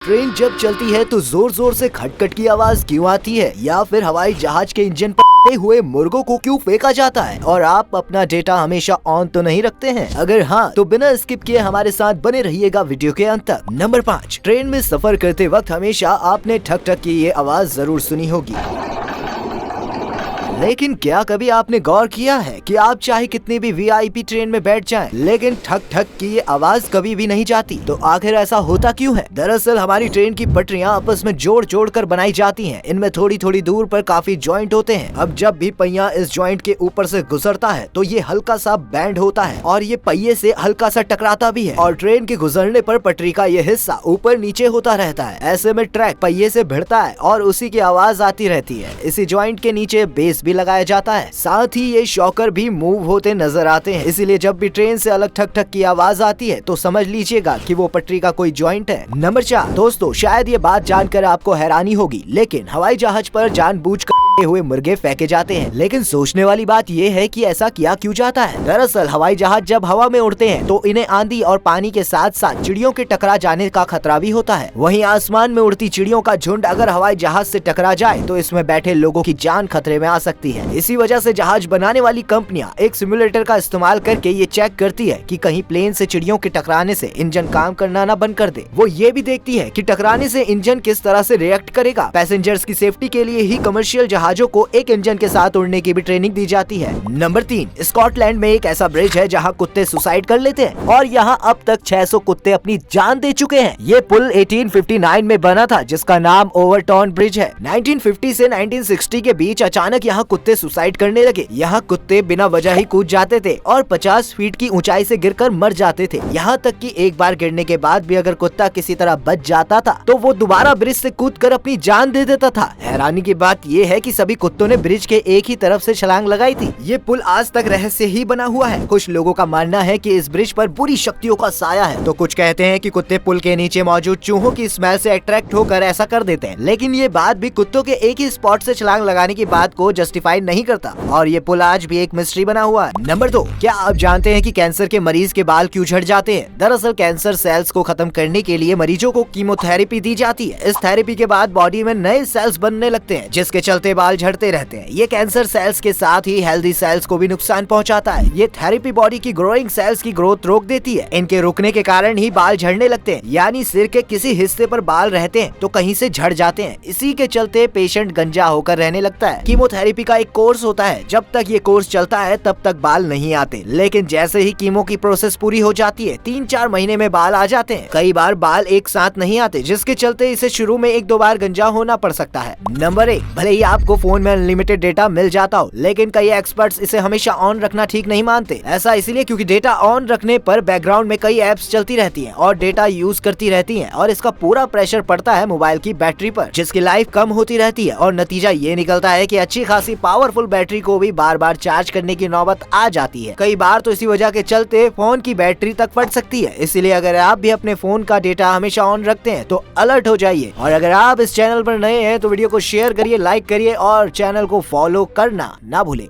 Train जब चलती है तो जोर जोर से खटखट की आवाज क्यों आती है, या फिर हवाई जहाज के इंजन पर हुए मुर्गों को क्यों फेंका जाता है, और आप अपना डेटा हमेशा ऑन तो नहीं रखते हैं? अगर हाँ तो बिना स्किप किए हमारे साथ बने रहिएगा वीडियो के अंत तक। नंबर 5, ट्रेन में सफर करते वक्त हमेशा आपने ठक ठक की ये आवाज जरूर सुनी होगी। लेकिन क्या कभी आपने गौर किया है कि आप चाहे कितनी भी वीआईपी ट्रेन में बैठ जाएं, लेकिन ठक ठक की ये आवाज कभी भी नहीं जाती? तो आखिर ऐसा होता क्यों है? दरअसल हमारी ट्रेन की पटरियां आपस में जोड़ जोड़ कर बनाई जाती हैं। इनमें थोड़ी थोड़ी दूर पर काफी जॉइंट होते हैं। अब जब भी पहिया इस जॉइंट के ऊपर से गुजरता है तो ये हल्का सा बैंड होता है और ये पहिए से हल्का सा टकराता भी है, और ट्रेन के गुजरने पर पटरी का ये हिस्सा ऊपर नीचे होता रहता है। ऐसे में ट्रैक पहिए से भिड़ता है और उसी की आवाज आती रहती है। इसी जॉइंट के नीचे बेस भी लगाया जाता है, साथ ही ये शॉकर भी मूव होते नजर आते हैं। इसीलिए जब भी ट्रेन से अलग ठक ठक की आवाज आती है तो समझ लीजिएगा कि वो पटरी का कोई जॉइंट है। नंबर 4, दोस्तों शायद ये बात जानकर आपको हैरानी होगी, लेकिन हवाई जहाज पर जानबूझकर हुए मुर्गे फेंके जाते हैं। लेकिन सोचने वाली बात ये है कि ऐसा किया क्यों जाता है? दरअसल हवाई जहाज जब हवा में उड़ते हैं तो इन्हें आंधी और पानी के साथ साथ चिड़ियों के टकरा जाने का खतरा भी होता है। वहीं आसमान में उड़ती चिड़ियों का झुंड अगर हवाई जहाज से टकरा जाए तो इसमें बैठे लोगों की जान खतरे में आ सकती है। इसी वजह से जहाज बनाने वाली कंपनियां एक सिमुलेटर का इस्तेमाल करके ये चेक करती है कि कहीं प्लेन से चिड़ियों के टकराने से इंजन काम करना न बंद कर दे। वो ये भी देखती है कि टकराने से इंजन किस तरह से रिएक्ट करेगा। पैसेंजर्स की सेफ्टी के लिए ही कमर्शियल जहाजों को एक इंजन के साथ उड़ने की भी ट्रेनिंग दी जाती है। नंबर 3, स्कॉटलैंड में एक ऐसा ब्रिज है जहां कुत्ते सुसाइड कर लेते हैं और यहां अब तक 600 कुत्ते अपनी जान दे चुके हैं। ये पुल 1859 में बना था जिसका नाम ओवरटॉन ब्रिज है। 1950 से 1960 के बीच अचानक यहाँ कुत्ते सुसाइड करने लगे। यहाँ कुत्ते बिना वजह ही कूद जाते थे और 50 फीट की ऊंचाई से गिरकर मर जाते थे। यहाँ तक कि एक बार गिरने के बाद भी अगर कुत्ता किसी तरह बच जाता था तो वो दोबारा ब्रिज से कूदकर अपनी जान दे देता था। हैरानी की बात ये है कि सभी कुत्तों ने ब्रिज के एक ही तरफ से छलांग लगाई थी। ये पुल आज तक रहस्य ही बना हुआ है। कुछ लोगों का मानना है कि इस ब्रिज पर बुरी शक्तियों का साया है, तो कुछ कहते हैं कि कुत्ते पुल के नीचे मौजूद चूहों की स्मेल से अट्रैक्ट होकर ऐसा कर देते हैं। लेकिन ये बात भी कुत्तों के एक ही स्पॉट से छलांग लगाने की बात को जस्टिफाई नहीं करता और ये पुल आज भी एक मिस्ट्री बना हुआ है। नंबर 2, क्या आप जानते हैं कि कैंसर के मरीज के बाल क्यों झड़ जाते हैं? दरअसल कैंसर सेल्स को खत्म करने के लिए मरीजों को कीमोथेरेपी दी जाती है। इस थेरेपी के बाद बॉडी में नए सेल्स बनने लगते हैं जिसके चलते बाल झड़ते रहते हैं। ये कैंसर सेल्स के साथ ही हेल्दी सेल्स को भी नुकसान पहुंचाता है। ये थेरेपी बॉडी की ग्रोइंग सेल्स की ग्रोथ रोक देती है। इनके रुकने के कारण ही बाल झड़ने लगते हैं, यानी सिर के किसी हिस्से पर बाल रहते हैं तो कहीं से झड़ जाते हैं। इसी के चलते पेशेंट गंजा होकर रहने लगता है। कीमोथेरेपी का एक कोर्स होता है, जब तक ये कोर्स चलता है तब तक बाल नहीं आते, लेकिन जैसे ही कीमो की प्रोसेस पूरी हो जाती है 3-4 महीने में बाल आ जाते हैं। कई बार बाल एक साथ नहीं आते, जिसके चलते इसे शुरू में 1-2 बार गंजा होना पड़ सकता है। नंबर 1, भले ही आपको फोन में अनलिमिटेड डेटा मिल जाता हो, लेकिन कई एक्सपर्ट्स इसे हमेशा ऑन रखना ठीक नहीं मानते। ऐसा इसलिए क्योंकि डेटा ऑन रखने पर बैकग्राउंड में कई एप्स चलती रहती हैं और डेटा यूज करती रहती हैं, और इसका पूरा प्रेशर पड़ता है मोबाइल की बैटरी पर, जिसकी लाइफ कम होती रहती है और नतीजा ये निकलता है कि अच्छी खासी पावरफुल बैटरी को भी बार बार चार्ज करने की नौबत आ जाती है। कई बार तो इसी वजह के चलते फोन की बैटरी तक फट सकती है। इसलिए अगर आप भी अपने फोन का डेटा हमेशा ऑन रखते हैं तो अलर्ट हो जाइए, और अगर आप इस चैनल पर नए हैं तो वीडियो को शेयर करिए, लाइक करिए और चैनल को फॉलो करना ना भूलें।